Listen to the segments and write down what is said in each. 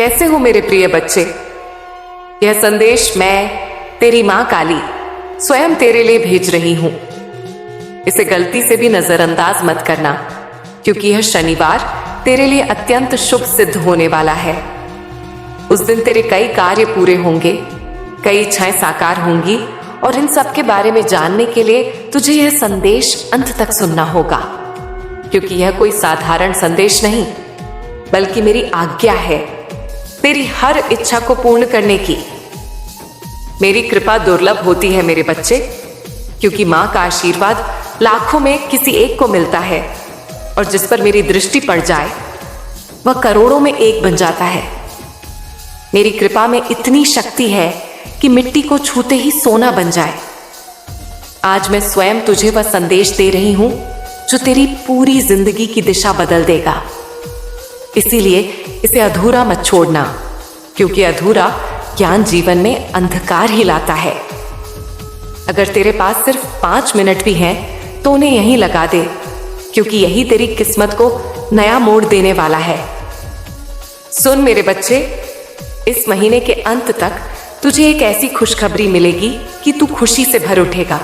कैसे हो मेरे प्रिय बच्चे? यह संदेश मैं तेरी मां काली स्वयं तेरे लिए भेज रही हूं। इसे गलती से भी नजरअंदाज मत करना, क्योंकि यह शनिवार तेरे लिए अत्यंत शुभ सिद्ध होने वाला है। उस दिन तेरे कई कार्य पूरे होंगे, कई इच्छाएं साकार होंगी, और इन सब के बारे में जानने के लिए तुझे यह संदेश अंत तक सुनना होगा, क्योंकि यह कोई साधारण संदेश नहीं, बल्कि मेरी आज्ञा है तेरी हर इच्छा को पूर्ण करने की। मेरी कृपा दुर्लभ होती है मेरे बच्चे, क्योंकि मां का आशीर्वाद लाखों में किसी एक को मिलता है, और जिस पर मेरी दृष्टि पड़ जाए वह करोड़ों में एक बन जाता है। मेरी कृपा में इतनी शक्ति है कि मिट्टी को छूते ही सोना बन जाए। आज मैं स्वयं तुझे वह संदेश दे रही हूं जो तेरी पूरी जिंदगी की दिशा बदल देगा। इसीलिए इसे अधूरा मत छोड़ना, क्योंकि अधूरा ज्ञान जीवन में अंधकार ही लाता है। अगर तेरे पास सिर्फ 5 मिनट भी हैं तो उन्हें यहीं लगा दे, क्योंकि यही तेरी किस्मत को नया मोड़ देने वाला है। सुन मेरे बच्चे, इस महीने के अंत तक तुझे एक ऐसी खुशखबरी मिलेगी कि तू खुशी से भर उठेगा,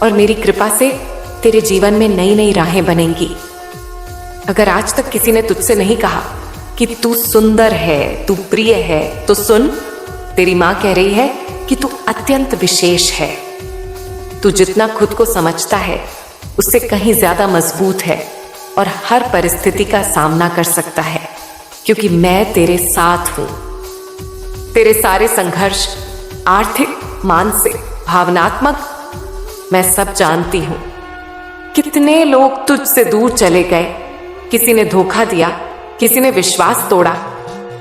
और मेरी कृपा से तेरे जीवन में नई नई राहें बनेंगी। अगर आज तक किसी ने तुझसे नहीं कहा कि तू सुंदर है, तू प्रिय है, तो सुन, तेरी मां कह रही है कि तू अत्यंत विशेष है। तू जितना खुद को समझता है उससे कहीं ज्यादा मजबूत है, और हर परिस्थिति का सामना कर सकता है, क्योंकि मैं तेरे साथ हूं। तेरे सारे संघर्ष, आर्थिक, मानसिक, भावनात्मक, मैं सब जानती हूं। कितने लोग तुझसे दूर चले गए, किसी ने धोखा दिया, किसी ने विश्वास तोड़ा,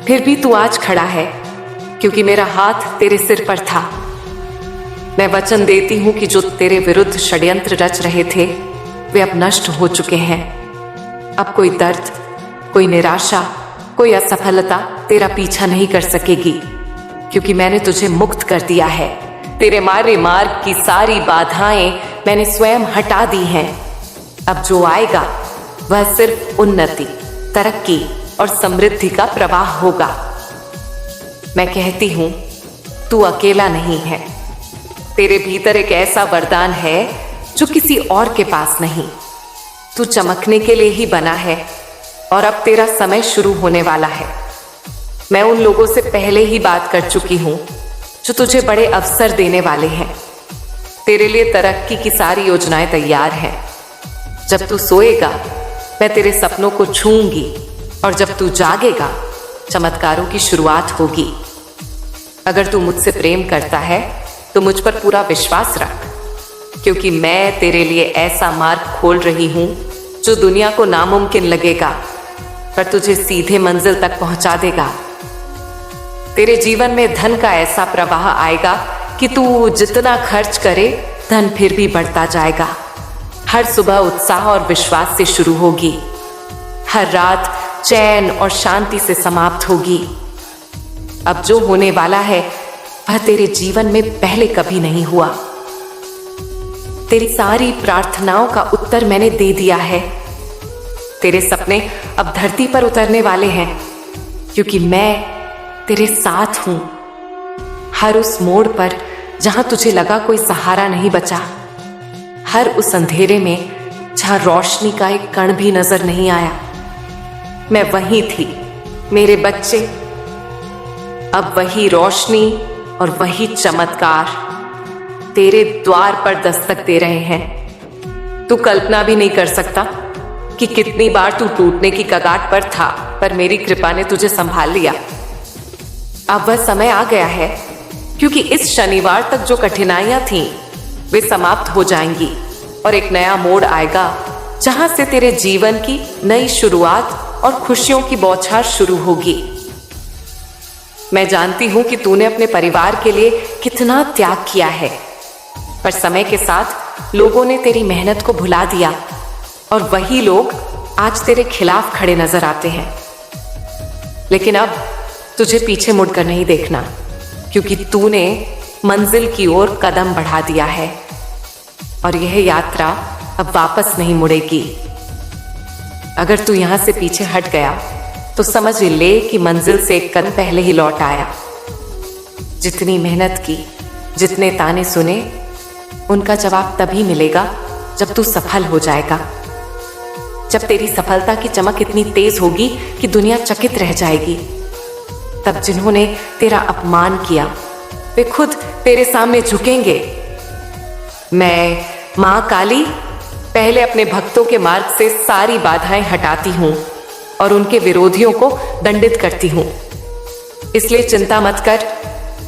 फिर भी तू आज खड़ा है, क्योंकि मेरा हाथ तेरे सिर पर था। मैं वचन देती हूं कि जो तेरे विरुद्ध षड्यंत्र रच रहे थे वे अब नष्ट हो चुके हैं। अब कोई दर्द, कोई निराशा, कोई असफलता तेरा पीछा नहीं कर सकेगी, क्योंकि मैंने तुझे मुक्त कर दिया है। तेरे मार्ग की सारी बाधाएं मैंने स्वयं हटा दी हैं। अब जो आएगा वह सिर्फ उन्नति, तरक्की और समृद्धि का प्रवाह होगा। मैं कहती हूं, तू अकेला नहीं है। तेरे भीतर एक ऐसा वरदान है जो किसी और के पास नहीं। तू चमकने के लिए ही बना है, और अब तेरा समय शुरू होने वाला है। मैं उन लोगों से पहले ही बात कर चुकी हूं जो तुझे बड़े अवसर देने वाले हैं। तेरे लिए तरक्की की सारी योजनाएं तैयार हैं। जब तू सोएगा मैं तेरे सपनों को छूंगी, और जब तू जागेगा चमत्कारों की शुरुआत होगी। अगर तू मुझसे प्रेम करता है तो मुझ पर पूरा विश्वास रख, क्योंकि मैं तेरे लिए ऐसा मार्ग खोल रही हूं जो दुनिया को नामुमकिन लगेगा, पर तुझे सीधे मंजिल तक पहुंचा देगा। तेरे जीवन में धन का ऐसा प्रवाह आएगा कि तू जितना खर्च करे धन फिर भी बढ़ता जाएगा। हर सुबह उत्साह और विश्वास से शुरू होगी, हर रात चैन और शांति से समाप्त होगी। अब जो होने वाला है वह तेरे जीवन में पहले कभी नहीं हुआ। तेरी सारी प्रार्थनाओं का उत्तर मैंने दे दिया है। तेरे सपने अब धरती पर उतरने वाले हैं, क्योंकि मैं तेरे साथ हूं। हर उस मोड़ पर जहां तुझे लगा कोई सहारा नहीं बचा, हर उस अंधेरे में जहां रोशनी का एक कण भी नजर नहीं आया, मैं वहीं थी मेरे बच्चे। अब वही रोशनी और वही चमत्कार तेरे द्वार पर दस्तक दे रहे हैं। तू कल्पना भी नहीं कर सकता कि कितनी बार तू टूटने की कगार पर था, पर मेरी कृपा ने तुझे संभाल लिया। अब वह समय आ गया है, क्योंकि इस शनिवार तक जो कठिनाइयां थीं वे समाप्त हो जाएंगी, और एक नया मोड़ आएगा जहां से तेरे जीवन की नई शुरुआत और खुशियों की बौछार शुरू होगी। मैं जानती हूं कि तूने अपने परिवार के लिए कितना त्याग किया है, पर समय के साथ लोगों ने तेरी मेहनत को भुला दिया, और वही लोग आज तेरे खिलाफ खड़े नजर आते हैं। लेकिन अब तुझे पीछे मुड़कर नहीं देखना, क्योंकि तूने मंजिल की ओर कदम बढ़ा दिया है, और यह यात्रा अब वापस नहीं मुड़ेगी। अगर तू यहां से पीछे हट गया तो समझ ले कि मंजिल से एक कदम पहले ही लौट आया। जितनी मेहनत की, जितने ताने सुने, उनका जवाब तभी मिलेगा जब तू सफल हो जाएगा। जब तेरी सफलता की चमक इतनी तेज होगी कि दुनिया चकित रह जाएगी। तब जिन्होंने तेरा अपमान किया वे खुद तेरे सामने झुकेंगे। मैं मां काली पहले अपने भक्तों के मार्ग से सारी बाधाएं हटाती हूं और उनके विरोधियों को दंडित करती हूं। इसलिए चिंता मत कर,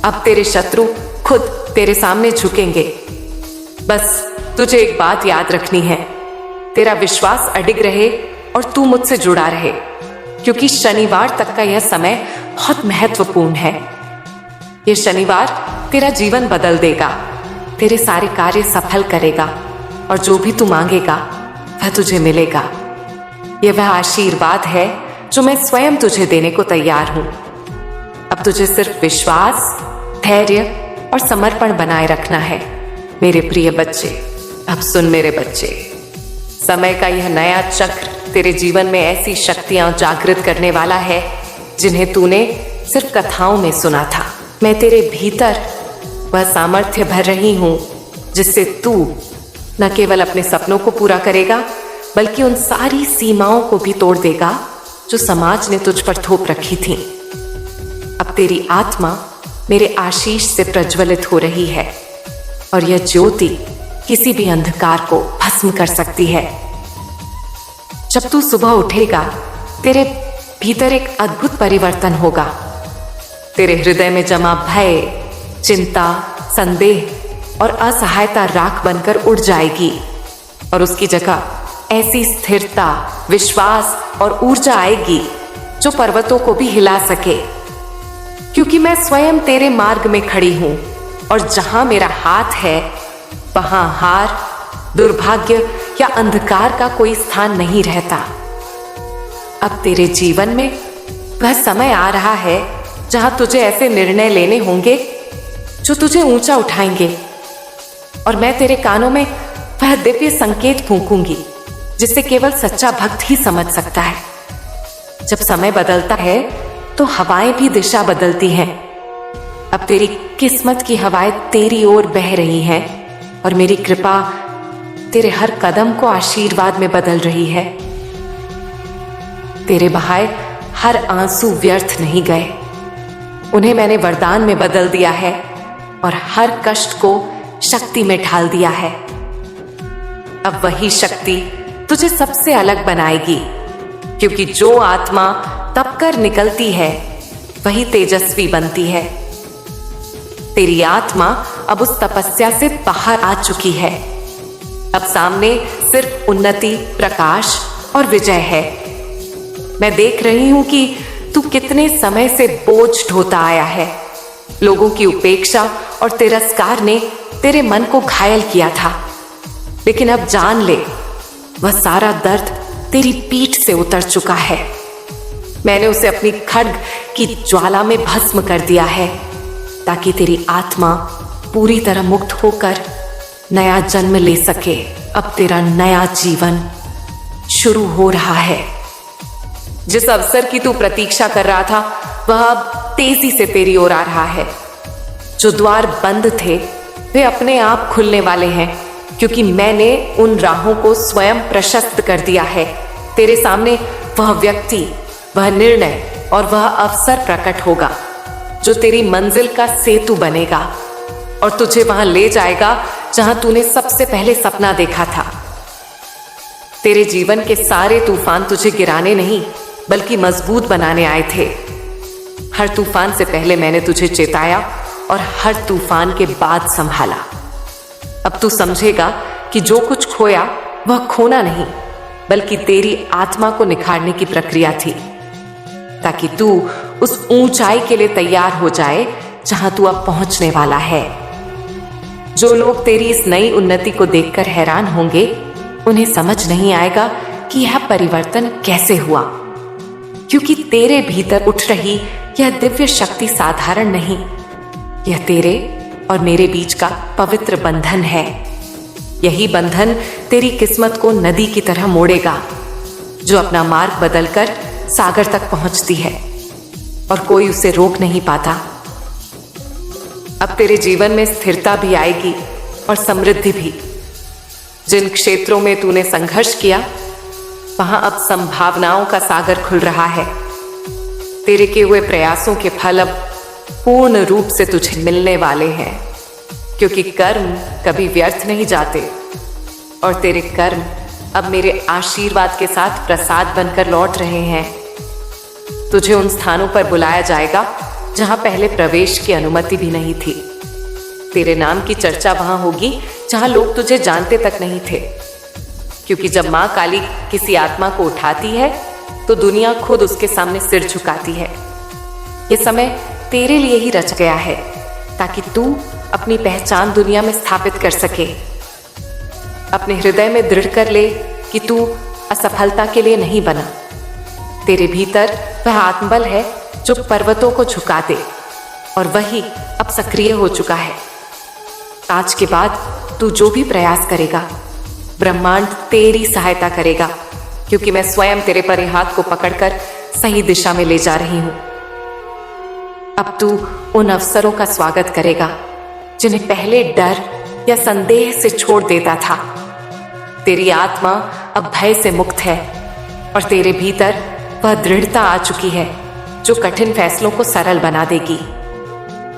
अब तेरे शत्रु खुद तेरे सामने झुकेंगे। बस तुझे एक बात याद रखनी है, तेरा विश्वास अडिग रहे और तू मुझसे जुड़ा रहे, क्योंकि शनिवार तक का यह समय बहुत महत्वपूर्ण है। यह शनिवार तेरा जीवन बदल देगा, तेरे सारे कार्य सफल करेगा और जो भी तू मांगेगा वह तुझे मिलेगा। यह वह आशीर्वाद है जो मैं स्वयं तुझे देने को तैयार हूं। अब तुझे सिर्फ विश्वास, धैर्य और समर्पण बनाए रखना है मेरे प्रिय बच्चे। अब सुन मेरे बच्चे, समय का यह नया चक्र तेरे जीवन में ऐसी शक्तियां जागृत करने वाला है जिन्हें तूने सिर्फ कथाओं में सुना था। मैं तेरे भीतर वह सामर्थ्य भर रही हूं जिससे तू न केवल अपने सपनों को पूरा करेगा बल्कि उन सारी सीमाओं को भी तोड़ देगा जो समाज ने तुझ पर थोप रखी थी। अब तेरी आत्मा मेरे आशीष से प्रज्वलित हो रही है और यह ज्योति किसी भी अंधकार को भस्म कर सकती है। जब तू सुबह उठेगा तेरे भीतर एक अद्भुत परिवर्तन होगा। तेरे हृदय में जमा भय, चिंता, संदेह और असहायता राख बनकर उड़ जाएगी और उसकी जगह ऐसी स्थिरता, विश्वास और ऊर्जा आएगी जो पर्वतों को भी हिला सके। क्योंकि मैं स्वयं तेरे मार्ग में खड़ी हूं और जहां मेरा हाथ है वहां हार, दुर्भाग्य या अंधकार का कोई स्थान नहीं रहता। अब तेरे जीवन में वह समय आ रहा है जहां तुझे ऐसे निर्णय लेने होंगे जो तुझे ऊंचा उठाएंगे और मैं तेरे कानों में वह दिव्य संकेत फूंकूंगी जिसे केवल सच्चा भक्त ही समझ सकता है। जब समय बदलता है तो हवाएं भी दिशा बदलती हैं। अब तेरी किस्मत की हवाएं तेरी ओर बह रही हैं और मेरी कृपा तेरे हर कदम को आशीर्वाद में बदल रही है। तेरे बहाए हर आंसू व्यर्थ नहीं गए, उन्हें मैंने वरदान में बदल दिया है और हर कष्ट को शक्ति में ढाल दिया है। अब वही शक्ति तुझे सबसे अलग बनाएगी, क्योंकि जो आत्मा तप कर निकलती है वही तेजस्वी बनती है। तेरी आत्मा अब उस तपस्या से बाहर आ चुकी है। अब सामने सिर्फ उन्नति, प्रकाश और विजय है। मैं देख रही हूं कि तू कितने समय से बोझ ढोता आया है। लोगों की उपेक्षा और तिरस्कार ने तेरे मन को घायल किया था, लेकिन अब जान ले वह सारा दर्द तेरी पीठ से उतर चुका है। मैंने उसे अपनी खड्ग की ज्वाला में भस्म कर दिया है ताकि तेरी आत्मा पूरी तरह मुक्त होकर नया जन्म ले सके। अब तेरा नया जीवन शुरू हो रहा है। जिस अवसर की तू प्रतीक्षा कर रहा था वह अब तेजी से तेरी ओर आ रहा है। जो द्वार बंद थे वे अपने आप खुलने वाले हैं, क्योंकि मैंने उन राहों को स्वयं प्रशस्त कर दिया है। तेरे सामने वह व्यक्ति, वह निर्णय और वह अवसर प्रकट होगा जो तेरी मंजिल का सेतु बनेगा और तुझे वहां ले जाएगा जहां तूने सबसे पहले सपना देखा था। तेरे जीवन के सारे तूफान तुझे गिराने नहीं बल्कि मजबूत बनाने आए थे। हर तूफान से पहले मैंने तुझे चेताया और हर तूफान के बाद संभाला। अब तू समझेगा कि जो कुछ खोया वह खोना नहीं बल्कि तेरी आत्मा को निखारने की प्रक्रिया थी, ताकि तू उस ऊंचाई के लिए तैयार हो जाए जहां तू अब पहुंचने वाला है। जो लोग तेरी इस नई उन्नति को देखकर हैरान होंगे उन्हें समझ नहीं आएगा कि यह परिवर्तन कैसे हुआ, क्योंकि तेरे भीतर उठ रही यह दिव्य शक्ति साधारण नहीं, यह तेरे और मेरे बीच का पवित्र बंधन है। यही बंधन तेरी किस्मत को नदी की तरह मोड़ेगा, जो अपना मार्ग बदलकर सागर तक पहुंचती है और कोई उसे रोक नहीं पाता। अब तेरे जीवन में स्थिरता भी आएगी और समृद्धि भी। जिन क्षेत्रों में तूने संघर्ष किया, वहां अब संभावनाओं का सागर खुल रहा है। तेरे किए हुए प्रयासों के फल अब पूर्ण रूप से तुझे मिलने वाले हैं, क्योंकि कर्म कभी व्यर्थ नहीं जाते और तेरे कर्म अब मेरे आशीर्वाद के साथ प्रसाद बनकर लौट रहे हैं। तुझे उन स्थानों पर बुलाया जाएगा जहां पहले प्रवेश की अनुमति भी नहीं थी। तेरे नाम की चर्चा वहां होगी जहां लोग तुझे जानते तक नहीं थे, क्योंकि जब मां काली किसी आत्मा को उठाती है तो दुनिया खुद उसके सामने सिर झुकाती है। ये समय तेरे लिए ही रच गया है ताकि तू अपनी पहचान दुनिया में स्थापित कर सके। अपने हृदय में दृढ़ कर ले कि तू असफलता के लिए नहीं बना। तेरे भीतर वह आत्मबल है जो पर्वतों को झुका दे, और वही अब सक्रिय हो चुका है। आज के बाद तू जो भी प्रयास करेगा, ब्रह्मांड तेरी सहायता करेगा, क्योंकि मैं स्वयं तेरे परे हाथ को पकड़कर सही दिशा में ले जा रही हूं। अब तू उन अवसरों का स्वागत करेगा जिन्हें पहले डर या संदेह से छोड़ देता था। तेरी आत्मा अब भय से मुक्त है और तेरे भीतर वह दृढ़ता आ चुकी है जो कठिन फैसलों को सरल बना देगी।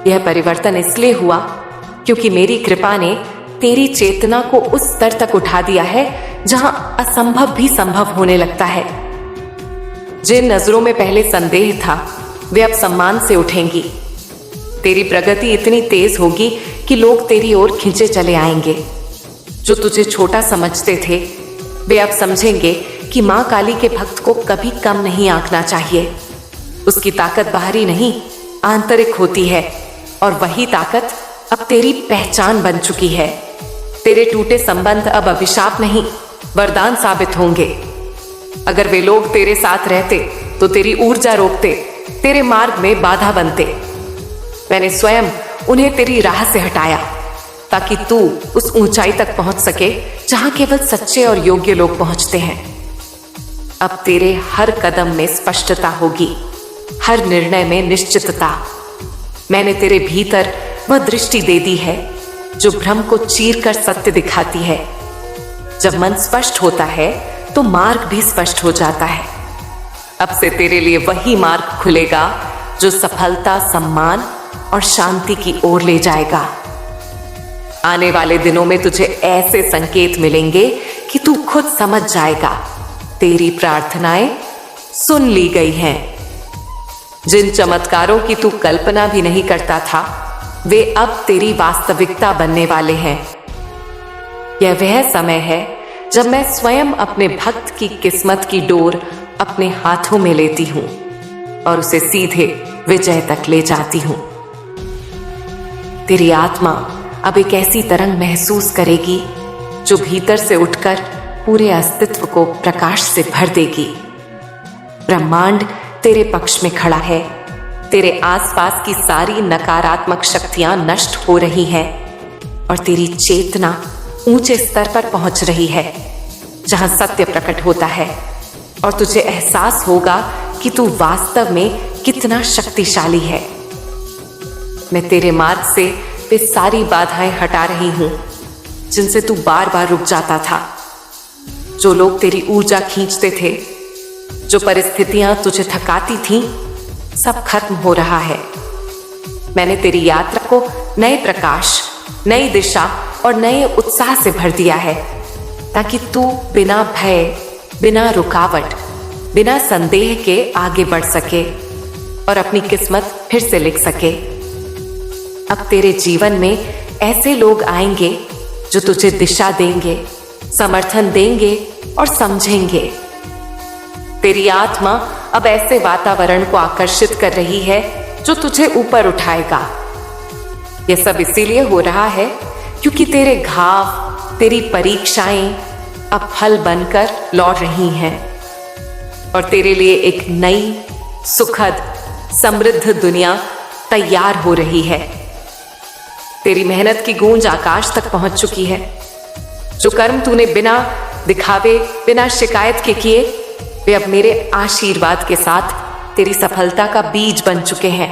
यह परिवर्तन इसलिए हुआ क्योंकि मेरी कृपा ने तेरी चेतना को उस स्तर तक उठा दिया है जहां असंभव भी संभव होने लगता है। जिन नजरों में पहले संदेह था, वे अब सम्मान से उठेंगी। तेरी प्रगति इतनी तेज होगी कि लोग तेरी ओर खींचे चले आएंगे। जो तुझे छोटा समझते थे, वे अब समझेंगे कि मां काली के भक्त को कभी कम नहीं आंकना चाहिए। उसकी ताकत बाहरी नहीं, आंतरिक होती है, और वही ताकत अब तेरी पहचान बन चुकी है। तेरे टूटे संबंध अब अभिशाप नहीं, वरदान साबित होंगे। अगर वे लोग तेरे साथ रहते तो तेरी ऊर्जा रोकते, तेरे मार्ग में बाधा बनते। मैंने स्वयं उन्हें तेरी राह से हटाया ताकि तू उस ऊंचाई तक पहुंच सके जहां केवल सच्चे और योग्य लोग पहुंचते हैं। अब तेरे हर कदम में स्पष्टता होगी, हर निर्णय में निश्चितता। मैंने तेरे भीतर वह दृष्टि दे दी है जो भ्रम को चीर कर सत्य दिखाती है। जब मन स्पष्ट होता है तो मार्ग भी स्पष्ट हो जाता है। अब से तेरे लिए वही मार्ग खुलेगा जो सफलता, सम्मान और शांति की ओर ले जाएगा। आने वाले दिनों में तुझे ऐसे संकेत मिलेंगे कि तू खुद समझ जाएगा, तेरी प्रार्थनाएं सुन ली गई हैं। जिन चमत्कारों की तू कल्पना भी नहीं करता था, वे अब तेरी वास्तविकता बनने वाले हैं। यह वह समय है जब मैं स्वयं अपने भक्त की किस्मत की डोर अपने हाथों में लेती हूं और उसे सीधे विजय तक ले जाती हूं। तेरी आत्मा अब एक ऐसी तरंग महसूस करेगी जो भीतर से उठकर पूरे अस्तित्व को प्रकाश से भर देगी। ब्रह्मांड तेरे पक्ष में खड़ा है। तेरे आसपास की सारी नकारात्मक शक्तियां नष्ट हो रही हैं और तेरी चेतना ऊंचे स्तर पर पहुंच रही है जहां सत्य प्रकट होता है, और तुझे एहसास होगा कि तू वास्तव में कितना शक्तिशाली है। मैं तेरे मार्ग से वे सारी बाधाएं हटा रही हूं जिनसे तू बार बार रुक जाता था। जो लोग तेरी ऊर्जा खींचते थे, जो परिस्थितियां तुझे थकाती थीं, सब खत्म हो रहा है। मैंने तेरी यात्रा को नए प्रकाश, नई दिशा और नए उत्साह से भर दिया है ताकि तू बिना भय, बिना रुकावट, बिना संदेह के आगे बढ़ सके और अपनी किस्मत फिर से लिख सके। अब तेरे जीवन में ऐसे लोग आएंगे जो तुझे दिशा देंगे, समर्थन देंगे और समझेंगे। तेरी आत्मा अब ऐसे वातावरण को आकर्षित कर रही है जो तुझे ऊपर उठाएगा। यह सब इसीलिए हो रहा है क्योंकि तेरे घाव, तेरी परीक्षाएं अब फल बनकर लौट रही हैं और तेरे लिए एक नई, सुखद, समृद्ध दुनिया तैयार हो रही है। तेरी मेहनत की गूंज आकाश तक पहुंच चुकी है। जो कर्म तूने बिना दिखावे, बिना शिकायत के किए, वे अब मेरे आशीर्वाद के साथ तेरी सफलता का बीज बन चुके हैं।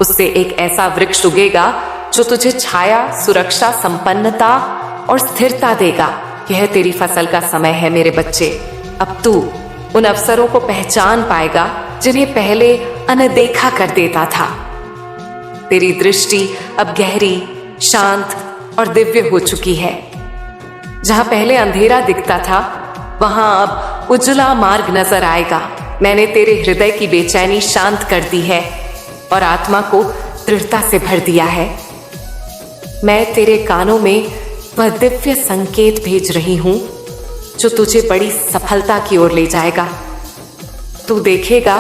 उससे एक ऐसा वृक्ष उगेगा जो तुझे छाया, सुरक्षा, संपन्नता और स्थिरता देगा। यह तेरी फसल का समय है मेरे बच्चे। अब तू उन अवसरों को पहचान पाएगा जिन्हें पहले अनदेखा कर देता था। तेरी दृष्टि अब गहरी, शांत और दिव्य हो चुकी है। जहां पहले अंधेरा दिखता था, वहां अब उजला मार्ग नजर आएगा। मैंने तेरे हृदय की बेचैनी शांत कर दी है और आत्मा को दृढ़ता से भर दिया है। मैं तेरे कानों में वह दिव्य संकेत भेज रही हूं जो तुझे बड़ी सफलता की ओर ले जाएगा। तू देखेगा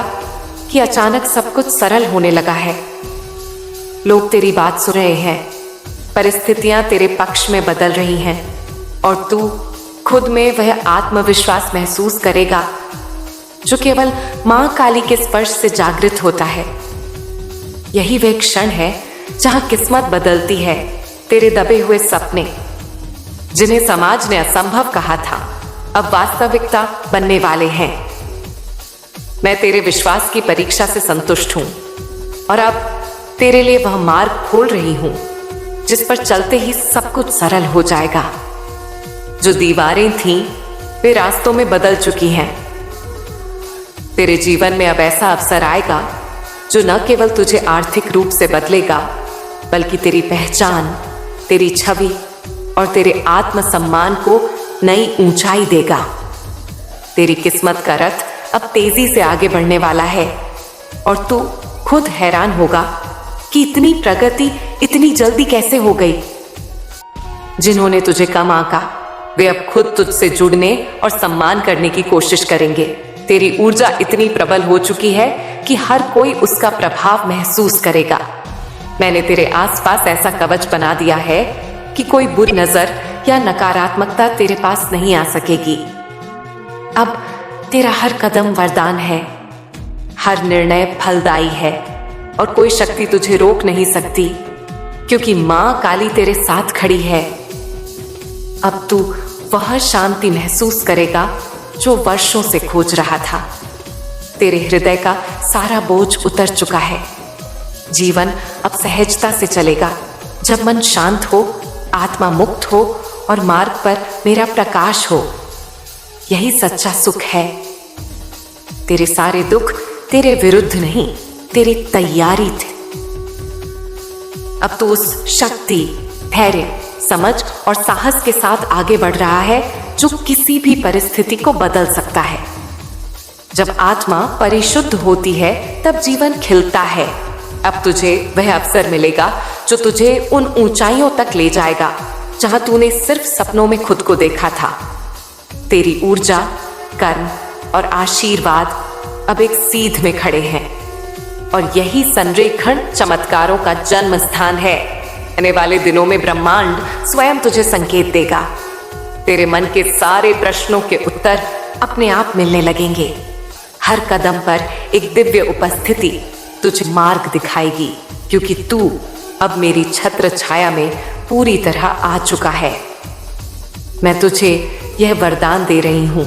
कि अचानक सब कुछ सरल होने लगा है। लोग तेरी बात सुन रहे हैं, परिस्थितियां तेरे पक्ष में बदल रही हैं और तू खुद में वह आत्मविश्वास महसूस करेगा जो केवल मां काली के स्पर्श से जागृत होता है। यही वह क्षण है जहां किस्मत बदलती है। तेरे दबे हुए सपने, जिन्हें समाज ने असंभव कहा था, अब वास्तविकता बनने वाले हैं। मैं तेरे विश्वास की परीक्षा से संतुष्ट हूं और अब तेरे लिए वह मार्ग खोल रही हूं जिस पर चलते ही सब कुछ सरल हो जाएगा। जो दीवारें थीं, वे रास्तों में बदल चुकी हैं। तेरे जीवन में अब ऐसा अवसर आएगा जो न केवल तुझे आर्थिक रूप से बदलेगा, बल्कि तेरी पहचान, तेरी छवि और तेरे आत्मसम्मान को नई ऊंचाई देगा। तेरी किस्मत का रथ अब तेजी से आगे बढ़ने वाला है और तू खुद हैरान होगा कि इतनी प्रगति इतनी जल्दी कैसे हो गई। जिन्होंने तुझे कम आंका, वे अब खुद तुझसे जुड़ने और सम्मान करने की कोशिश करेंगे। तेरी ऊर्जा इतनी प्रबल हो चुकी है कि हर कोई उसका प्रभाव महसूस करेगा। मैंने तेरे आसपास ऐसा कवच बना दिया है कि कोई बुरी नजर या नकारात्मकता तेरे पास नहीं आ सकेगी। अब तेरा हर कदम वरदान है, हर निर्णय फलदायी है और कोई शक्ति तुझे रोक नहीं सकती, क्योंकि मां काली तेरे साथ खड़ी है। अब तू वह शांति महसूस करेगा जो वर्षों से खोज रहा था। तेरे हृदय का सारा बोझ उतर चुका है। जीवन अब सहजता से चलेगा जब मन शांत हो, आत्मा मुक्त हो और मार्ग पर मेरा प्रकाश हो। यही सच्चा सुख है। तेरे सारे दुख तेरे विरुद्ध नहीं, तेरी तैयारी थी। अब तू उस शक्ति, धैर्य, समझ और साहस के साथ आगे बढ़ रहा है जो किसी भी परिस्थिति को बदल सकता है। जब आत्मा परिशुद्ध होती है तब जीवन खिलता है। अब तुझे वह अवसर मिलेगा जो तुझे उन ऊंचाइयों तक ले जाएगा जहां तूने सिर्फ सपनों में खुद को देखा था। तेरी ऊर्जा, कर्म और आशीर्वाद अब एक सीध में खड़े हैं और यही संरेखण चमत्कारों का जन्म स्थान है। आने वाले दिनों में ब्रह्मांड स्वयं तुझे संकेत देगा। तेरे मन के सारे प्रश्नों के उत्तर अपने आप मिलने लगेंगे। हर कदम पर एक दिव्य उपस्थिति तुझे मार्ग दिखाएगी, क्योंकि तू अब मेरी छत्र छाया में पूरी तरह आ चुका है। मैं तुझे यह वरदान दे रही हूं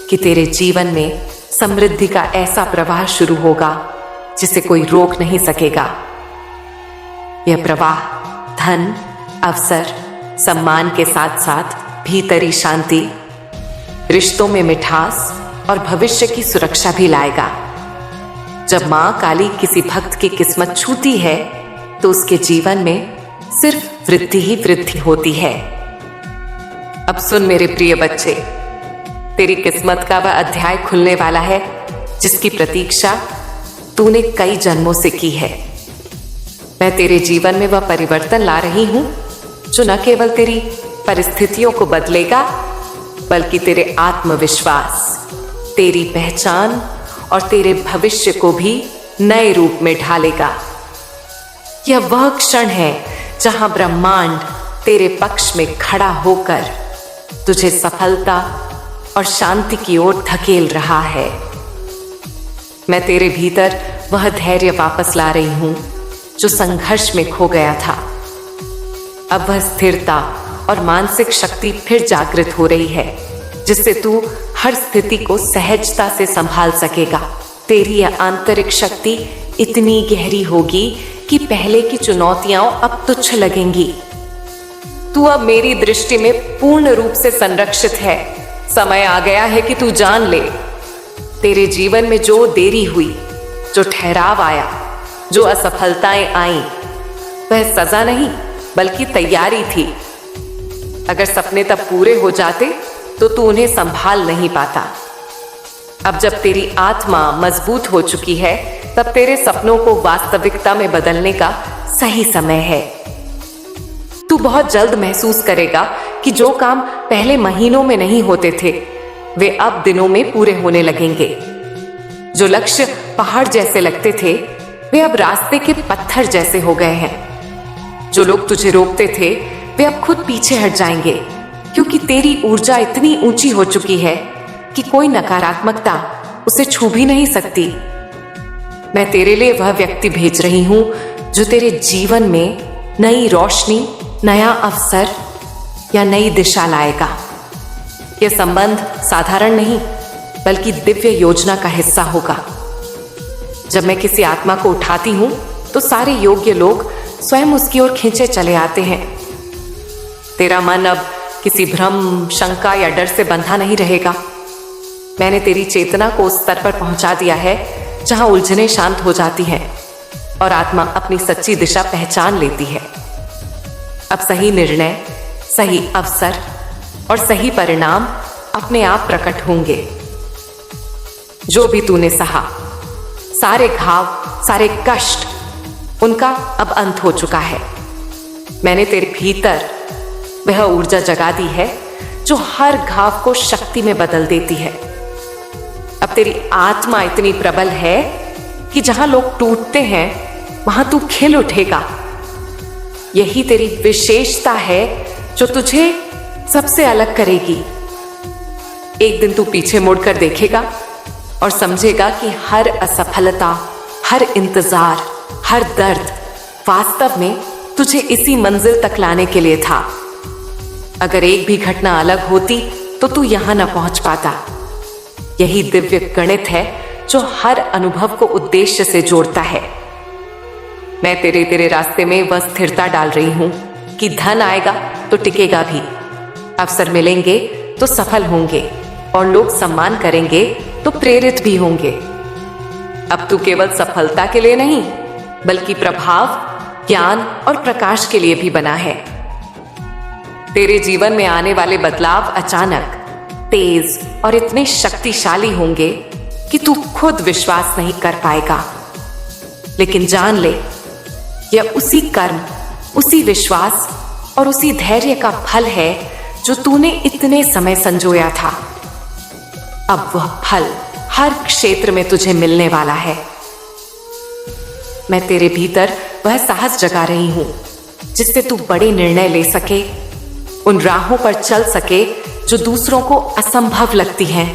कि तेरे जीवन में समृद्धि का ऐसा प्रवाह शुरू होगा जिसे कोई रोक नहीं सकेगा। यह प्रवाह धन, अवसर, सम्मान के साथ साथ भीतरी शांति, रिश्तों में मिठास और भविष्य की सुरक्षा भी लाएगा। जब मां काली किसी भक्त की किस्मत छूती है तो उसके जीवन में सिर्फ वृद्धि ही वृद्धि होती है। अब सुन मेरे प्रिय बच्चे, तेरी किस्मत का वह अध्याय खुलने वाला है जिसकी प्रतीक्षा तूने कई जन्मों से की है। मैं तेरे जीवन में वह परिवर्तन ला रही हूं जो न केवल तेरी परिस्थितियों को बदलेगा, बल्कि तेरे आत्मविश्वास, तेरी पहचान और तेरे भविष्य को भी नए रूप में ढालेगा। यह वह क्षण है जहां ब्रह्मांड तेरे पक्ष में खड़ा होकर तुझे सफलता और शांति की ओर धकेल रहा है। मैं तेरे भीतर वह धैर्य वापस ला रही हूं जो संघर्ष में खो गया था। अब वह स्थिरता और मानसिक शक्ति फिर जागृत हो रही है, जिससे तू हर स्थिति को सहजता से संभाल सकेगा। तेरी यह आंतरिक शक्ति इतनी गहरी होगी कि पहले की चुनौतियां अब तुच्छ लगेंगी। तू अब मेरी दृष्टि में पूर्ण रूप से संरक्षित है। समय आ गया है कि तू जान ले, तेरे जीवन में जो देरी हुई, जो ठहराव आया, जो असफलताएं आईं, वह सजा नहीं बल्कि तैयारी थी। अगर सपने तब पूरे हो जाते तो तू उन्हें संभाल नहीं पाता। अब जब तेरी आत्मा मजबूत हो चुकी है, तब तेरे सपनों को वास्तविकता में बदलने का सही समय है। तू बहुत जल्द महसूस करेगा कि जो काम पहले महीनों में नहीं होते थे, वे अब दिनों में पूरे होने लगेंगे। जो लक्ष्य पहाड़ जैसे लगते थे, वे अब रास्ते के पत्थर जैसे हो गए हैं। जो लोग तुझे रोकते थे, वे अब खुद पीछे हट जाएंगे, क्योंकि तेरी ऊर्जा इतनी ऊंची हो चुकी है कि कोई नकारात्मकता उसे छू भी नहीं सकती। मैं तेरे लिए वह व्यक्ति भेज रही हूं जो तेरे जीवन में नई रोशनी, नया अवसर या नई दिशा लाएगा। यह संबंध साधारण नहीं बल्कि दिव्य योजना का हिस्सा होगा। जब मैं किसी आत्मा को उठाती हूं तो सारे योग्य लोग स्वयं उसकी ओर खींचे चले आते हैं। तेरा मन अब किसी भ्रम, शंका या डर से बंधा नहीं रहेगा। मैंने तेरी चेतना को उस स्तर पर पहुंचा दिया है जहां उलझनें शांत हो जाती हैं और आत्मा अपनी सच्ची दिशा पहचान लेती है। अब सही निर्णय, सही अवसर और सही परिणाम अपने आप प्रकट होंगे। जो भी तूने सहा, सारे घाव, सारे कष्ट, उनका अब अंत हो चुका है। मैंने तेरे भीतर वह ऊर्जा जगा दी है जो हर घाव को शक्ति में बदल देती है। अब तेरी आत्मा इतनी प्रबल है कि जहां लोग टूटते हैं, वहां तू खिल उठेगा। यही तेरी विशेषता है जो तुझे सबसे अलग करेगी। एक दिन तू पीछे मुड़कर देखेगा और समझेगा कि हर असफलता, हर इंतजार, हर दर्द वास्तव में तुझे इसी मंजिल तक लाने के लिए था। अगर एक भी घटना अलग होती तो तू यहां न पहुंच पाता। यही दिव्य गणित है जो हर अनुभव को उद्देश्य से जोड़ता है। मैं तेरे रास्ते में वह स्थिरता डाल रही हूं कि धन आएगा तो टिकेगा भी, अवसर मिलेंगे तो सफल होंगे और लोग सम्मान करेंगे तो प्रेरित भी होंगे। अब तू केवल सफलता के लिए नहीं बल्कि प्रभाव, ज्ञान और प्रकाश के लिए भी बना है। तेरे जीवन में आने वाले बदलाव अचानक, तेज और इतने शक्तिशाली होंगे कि तू खुद विश्वास नहीं कर पाएगा। लेकिन जान ले, यह उसी कर्म, उसी विश्वास और उसी धैर्य का फल है जो तूने इतने समय संजोया था। अब वह फल हर क्षेत्र में तुझे मिलने वाला है। मैं तेरे भीतर वह साहस जगा रही हूं जिससे तू बड़े निर्णय ले सके, उन राहों पर चल सके जो दूसरों को असंभव लगती हैं,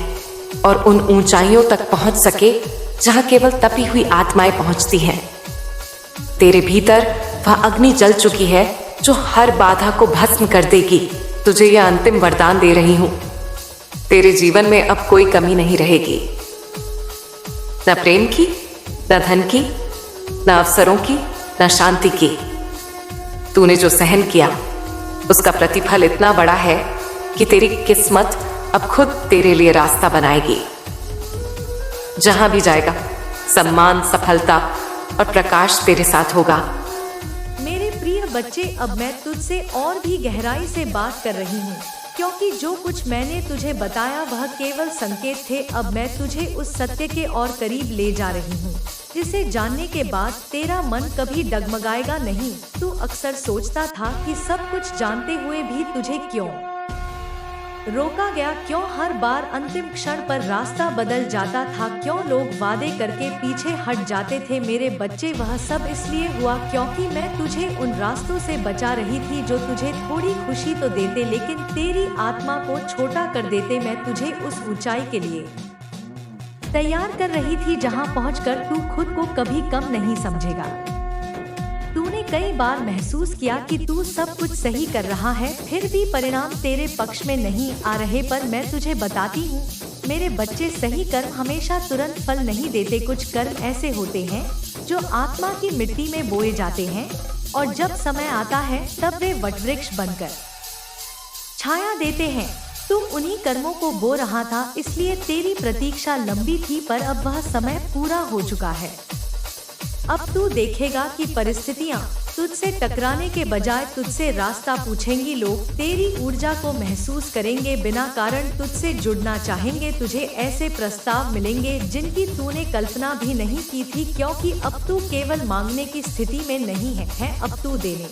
और उन ऊंचाइयों तक पहुंच सके जहां केवल तपी हुई आत्माएं पहुंचती हैं। तेरे भीतर वह अग्नि जल चुकी है जो हर बाधा को भस्म कर देगी। तुझे यह अंतिम वरदान दे रही हूं, तेरे जीवन में अब कोई कमी नहीं रहेगी, न प्रेम की, न धन की, न अवसरों की, न शांति की। तूने जो सहन किया उसका प्रतिफल इतना बड़ा है कि तेरी किस्मत अब खुद तेरे लिए रास्ता बनाएगी। जहां भी जाएगा, सम्मान, सफलता और प्रकाश तेरे साथ होगा। मेरे प्रिय बच्चे, अब मैं तुझसे और भी गहराई से बात कर रही हूँ, क्योंकि जो कुछ मैंने तुझे बताया वह केवल संकेत थे। अब मैं तुझे उस सत्य के और करीब ले जा रही हूँ जिसे जानने के बाद तेरा मन कभी डगमगाएगा नहीं। तू अक्सर सोचता था कि सब कुछ जानते हुए भी तुझे क्यों रोका गया, क्यों हर बार अंतिम क्षण पर रास्ता बदल जाता था, क्यों लोग वादे करके पीछे हट जाते थे। मेरे बच्चे, वह सब इसलिए हुआ क्योंकि मैं तुझे उन रास्तों से बचा रही थी जो तुझे थोड़ी खुशी तो देते लेकिन तेरी आत्मा को छोटा कर देते। मैं तुझे उस ऊंचाई के लिए तैयार कर रही थी जहां पहुंचकर तू खुद को कभी कम नहीं समझेगा। तूने कई बार महसूस किया कि तू सब कुछ सही कर रहा है, फिर भी परिणाम तेरे पक्ष में नहीं आ रहे, पर मैं तुझे बताती हूँ मेरे बच्चे, सही कर्म हमेशा तुरंत फल नहीं देते। कुछ कर्म ऐसे होते हैं जो आत्मा की मिट्टी में बोए जाते हैं और जब समय आता है तब वे वटवृक्ष बनकर छाया देते हैं। तुम उन्हीं कर्मों को बो रहा था, इसलिए तेरी प्रतीक्षा लंबी थी, पर अब वह समय पूरा हो चुका है। अब तू देखेगा कि परिस्थितियाँ तुझसे टकराने के बजाय तुझसे रास्ता पूछेंगी। लोग तेरी ऊर्जा को महसूस करेंगे, बिना कारण तुझसे जुड़ना चाहेंगे। तुझे ऐसे प्रस्ताव मिलेंगे जिनकी तूने कल्पना भी नहीं की थी, क्योंकि अब तू केवल मांगने की स्थिति में नहीं है, अब तू देने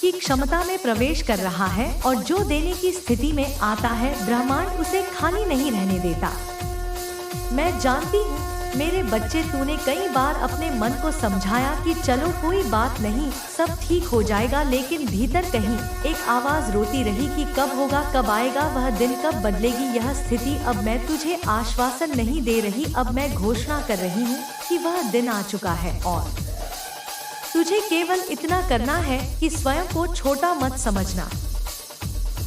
की क्षमता में प्रवेश कर रहा है। और जो देने की स्थिति में आता है, ब्रह्मांड उसे खाली नहीं रहने देता। मैं जानती हूँ मेरे बच्चे, तूने कई बार अपने मन को समझाया कि चलो कोई बात नहीं, सब ठीक हो जाएगा, लेकिन भीतर कहीं एक आवाज रोती रही कि कब होगा, कब आएगा वह दिन, कब बदलेगी यह स्थिति। अब मैं तुझे आश्वासन नहीं दे रही, अब मैं घोषणा कर रही हूँ कि वह दिन आ चुका है और तुझे केवल इतना करना है कि स्वयं को छोटा मत समझना।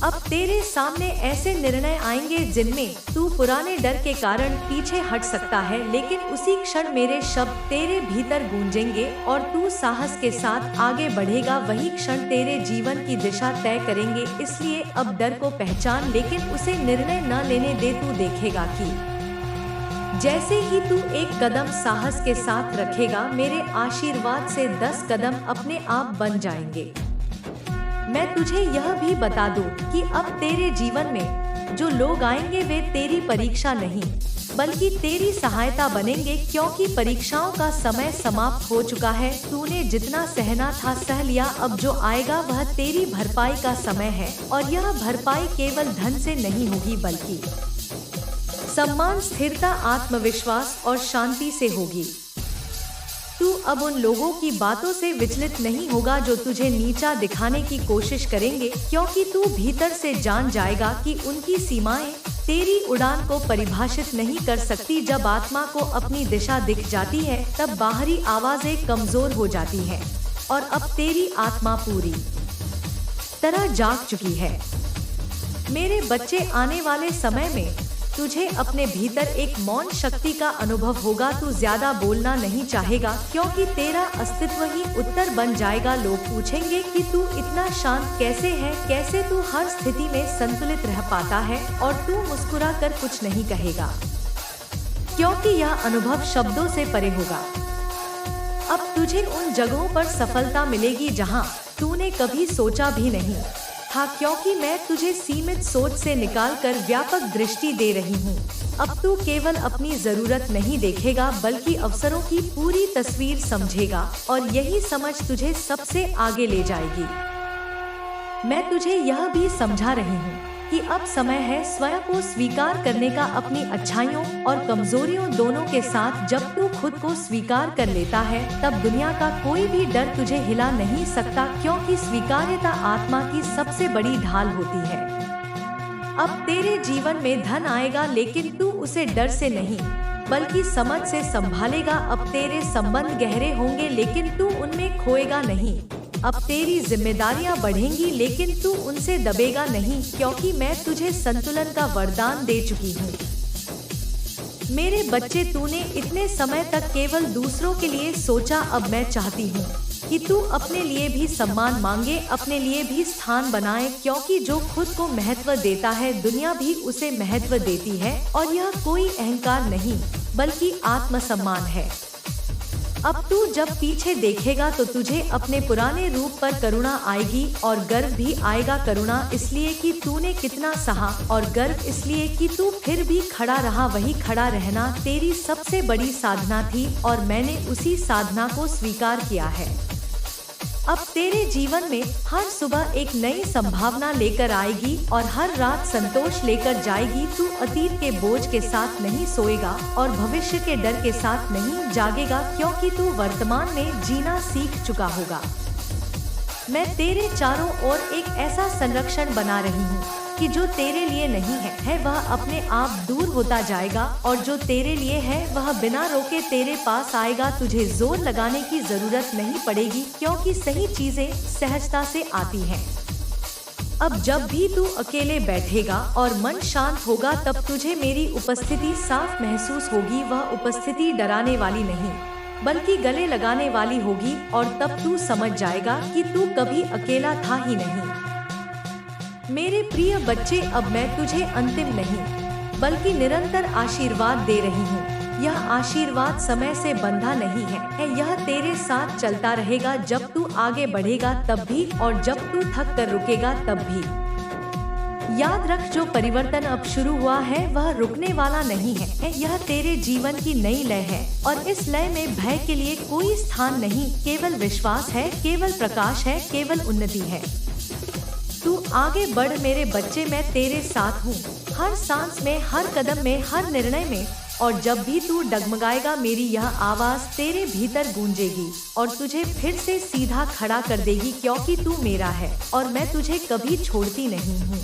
अब तेरे सामने ऐसे निर्णय आएंगे जिनमें तू पुराने डर के कारण पीछे हट सकता है, लेकिन उसी क्षण मेरे शब्द तेरे भीतर गूंजेंगे और तू साहस के साथ आगे बढ़ेगा। वही क्षण तेरे जीवन की दिशा तय करेंगे। इसलिए अब डर को पहचान, लेकिन उसे निर्णय न लेने दे। तू देखेगा कि जैसे ही तू एक कदम साहस के साथ रखेगा, मेरे आशीर्वाद से 10 कदम अपने आप बन जाएंगे। मैं तुझे यह भी बता दूं कि अब तेरे जीवन में जो लोग आएंगे वे तेरी परीक्षा नहीं बल्कि तेरी सहायता बनेंगे, क्योंकि परीक्षाओं का समय समाप्त हो चुका है। तूने जितना सहना था सह लिया, अब जो आएगा वह तेरी भरपाई का समय है। और यह भरपाई केवल धन से नहीं होगी, बल्कि सम्मान, स्थिरता, आत्मविश्वास और शांति से होगी। तू अब उन लोगों की बातों से विचलित नहीं होगा जो तुझे नीचा दिखाने की कोशिश करेंगे, क्योंकि तू भीतर से जान जाएगा कि उनकी सीमाएं तेरी उड़ान को परिभाषित नहीं कर सकती। जब आत्मा को अपनी दिशा दिख जाती है, तब बाहरी आवाजें कमजोर हो जाती हैं और अब तेरी आत्मा पूरी तरह जाग चुकी है। मेरे बच्चे, आने वाले समय में तुझे अपने भीतर एक मौन शक्ति का अनुभव होगा। तू ज्यादा बोलना नहीं चाहेगा, क्योंकि तेरा अस्तित्व ही उत्तर बन जाएगा। लोग पूछेंगे कि तू इतना शांत कैसे है, कैसे तू हर स्थिति में संतुलित रह पाता है, और तू मुस्कुरा कर कुछ नहीं कहेगा, क्योंकि यह अनुभव शब्दों से परे होगा। अब तुझे उन जगहों पर सफलता मिलेगी जहां तूने कभी सोचा भी नहीं था, क्योंकि मैं तुझे सीमित सोच से निकालकर व्यापक दृष्टि दे रही हूँ। अब तू केवल अपनी जरूरत नहीं देखेगा, बल्कि अवसरों की पूरी तस्वीर समझेगा, और यही समझ तुझे सबसे आगे ले जाएगी। मैं तुझे यह भी समझा रही हूँ कि अब समय है स्वयं को स्वीकार करने का, अपनी अच्छाइयों और कमजोरियों दोनों के साथ। जब तू खुद को स्वीकार कर लेता है, तब दुनिया का कोई भी डर तुझे हिला नहीं सकता, क्योंकि स्वीकार्यता आत्मा की सबसे बड़ी ढाल होती है। अब तेरे जीवन में धन आएगा, लेकिन तू उसे डर से नहीं बल्कि समझ से संभालेगा। अब तेरे संबंध गहरे होंगे, लेकिन तू उनमें खोएगा नहीं। अब तेरी जिम्मेदारियां बढ़ेंगी, लेकिन तू उनसे दबेगा नहीं, क्योंकि मैं तुझे संतुलन का वरदान दे चुकी हूँ। मेरे बच्चे, तूने इतने समय तक केवल दूसरों के लिए सोचा। अब मैं चाहती हूँ कि तू अपने लिए भी सम्मान मांगे, अपने लिए भी स्थान बनाए, क्योंकि जो खुद को महत्व देता है, दुनिया भी उसे महत्व देती है। और यह कोई अहंकार नहीं बल्कि आत्मसम्मान है। अब तू जब पीछे देखेगा तो तुझे अपने पुराने रूप पर करुणा आएगी और गर्व भी आएगा। करुणा इसलिए कि तूने कितना सहा, और गर्व इसलिए कि तू फिर भी खड़ा रहा। वही खड़ा रहना तेरी सबसे बड़ी साधना थी, और मैंने उसी साधना को स्वीकार किया है। अब तेरे जीवन में हर सुबह एक नई संभावना लेकर आएगी और हर रात संतोष लेकर जाएगी। तू अतीत के बोझ के साथ नहीं सोएगा और भविष्य के डर के साथ नहीं जागेगा, क्योंकि तू वर्तमान में जीना सीख चुका होगा। मैं तेरे चारों ओर एक ऐसा संरक्षण बना रही हूँ कि जो तेरे लिए नहीं है वह अपने आप दूर होता जाएगा, और जो तेरे लिए है वह बिना रोके तेरे पास आएगा। तुझे जोर लगाने की जरूरत नहीं पड़ेगी, क्योंकि सही चीजें सहजता से आती हैं। अब जब भी तू अकेले बैठेगा और मन शांत होगा तब तुझे मेरी उपस्थिति साफ महसूस होगी। वह उपस्थिति डराने वाली नहीं बल्कि गले लगाने वाली होगी और तब तू समझ जाएगा कि तू कभी अकेला था ही नहीं। मेरे प्रिय बच्चे, अब मैं तुझे अंतिम नहीं बल्कि निरंतर आशीर्वाद दे रही हूँ। यह आशीर्वाद समय से बंधा नहीं है, यह तेरे साथ चलता रहेगा जब तू आगे बढ़ेगा तब भी और जब तू थक कर रुकेगा तब भी। याद रख, जो परिवर्तन अब शुरू हुआ है वह रुकने वाला नहीं है। यह तेरे जीवन की नई लय है और इस लय में भय के लिए कोई स्थान नहीं, केवल विश्वास है, केवल प्रकाश है, केवल उन्नति है। तू आगे बढ़ मेरे बच्चे, मैं तेरे साथ हूँ, हर सांस में, हर कदम में, हर निर्णय में। और जब भी तू डगमगाएगा मेरी यह आवाज तेरे भीतर गूंजेगी और तुझे फिर से सीधा खड़ा कर देगी, क्योंकि तू मेरा है और मैं तुझे कभी छोड़ती नहीं हूँ।